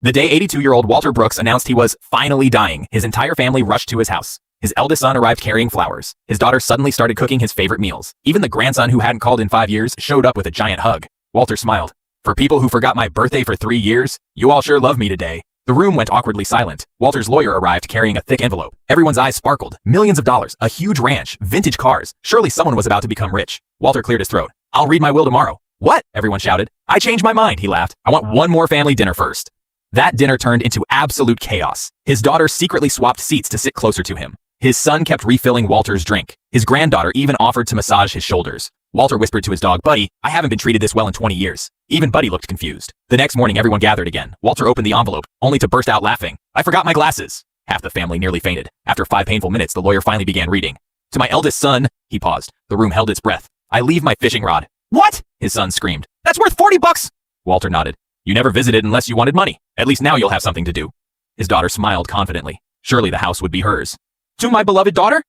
The day 82-year-old Walter Brooks announced he was finally dying, his entire family rushed to his house. His eldest son arrived carrying flowers. His daughter suddenly started cooking his favorite meals. Even the grandson, who hadn't called in 5 years, showed up with a giant hug. Walter smiled. "For people who forgot my birthday for 3 years, you all sure love me today." The room went awkwardly silent. Walter's lawyer arrived carrying a thick envelope. Everyone's eyes sparkled. Millions of dollars, a huge ranch, vintage cars. Surely someone was about to become rich. Walter cleared his throat. "I'll read my will tomorrow." "What?" everyone shouted. "I changed my mind," he laughed. "I want one more family dinner first." That dinner turned into absolute chaos. His daughter secretly swapped seats to sit closer to him. His son kept refilling Walter's drink. His granddaughter even offered to massage his shoulders. Walter whispered to his dog, "Buddy, I haven't been treated this well in 20 years. Even Buddy looked confused. The next morning, everyone gathered again. Walter opened the envelope, only to burst out laughing. "I forgot my glasses." Half the family nearly fainted. After 5 painful minutes, the lawyer finally began reading. "To my eldest son," he paused. The room held its breath. "I leave my fishing rod." "What?" his son screamed. "That's worth $40. Walter nodded. "You never visited unless you wanted money. At least now you'll have something to do." His daughter smiled confidently. Surely the house would be hers. "To my beloved daughter?"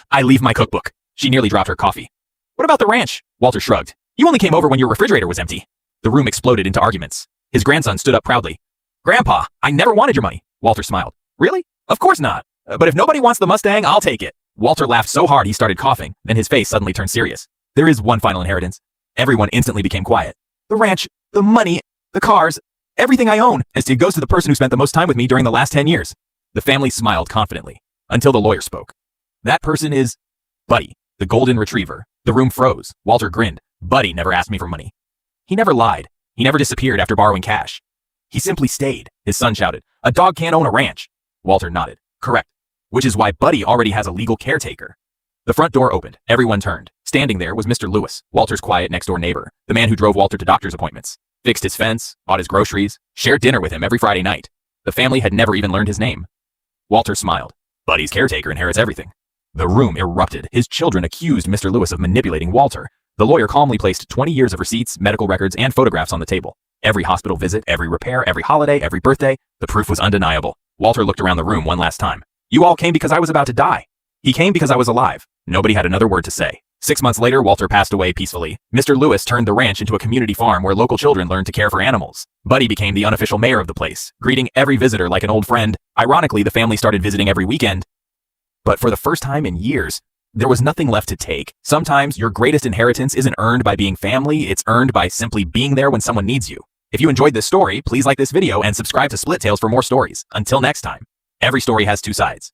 "I leave my cookbook." She nearly dropped her coffee. "What about the ranch?" Walter shrugged. "You only came over when your refrigerator was empty." The room exploded into arguments. His grandson stood up proudly. "Grandpa, I never wanted your money." Walter smiled. "Really? Of course not. But if nobody wants the Mustang, I'll take it." Walter laughed so hard he started coughing. Then his face suddenly turned serious. "There is one final inheritance." Everyone instantly became quiet. "The ranch, the money, the cars, everything I own, it goes to the person who spent the most time with me during the last 10 years. The family smiled confidently, until the lawyer spoke. "That person is Buddy, the golden retriever." The room froze. Walter grinned. "Buddy never asked me for money. He never lied. He never disappeared after borrowing cash. He simply stayed." His son shouted, "A dog can't own a ranch." Walter nodded. "Correct. Which is why Buddy already has a legal caretaker." The front door opened. Everyone turned. Standing there was Mr. Lewis, Walter's quiet next-door neighbor, the man who drove Walter to doctor's appointments, fixed his fence, bought his groceries, shared dinner with him every Friday night. The family had never even learned his name. Walter smiled. Buddy's caretaker inherits everything. The room erupted. His children accused Mr. Lewis of manipulating Walter. The lawyer calmly placed 20 years of receipts, medical records, and photographs on the table. Every hospital visit, every repair, every holiday, every birthday. The proof was undeniable. Walter looked around the room one last time. "You all came because I was about to die." "He came because I was alive." Nobody had another word to say. 6 months later, Walter passed away peacefully. Mr. Lewis turned the ranch into a community farm where local children learned to care for animals. Buddy became the unofficial mayor of the place, greeting every visitor like an old friend. Ironically, the family started visiting every weekend. But for the first time in years, there was nothing left to take. Sometimes your greatest inheritance isn't earned by being family, it's earned by simply being there when someone needs you. If you enjoyed this story, please like this video and subscribe to Split Tales for more stories. Until next time, every story has 2 sides.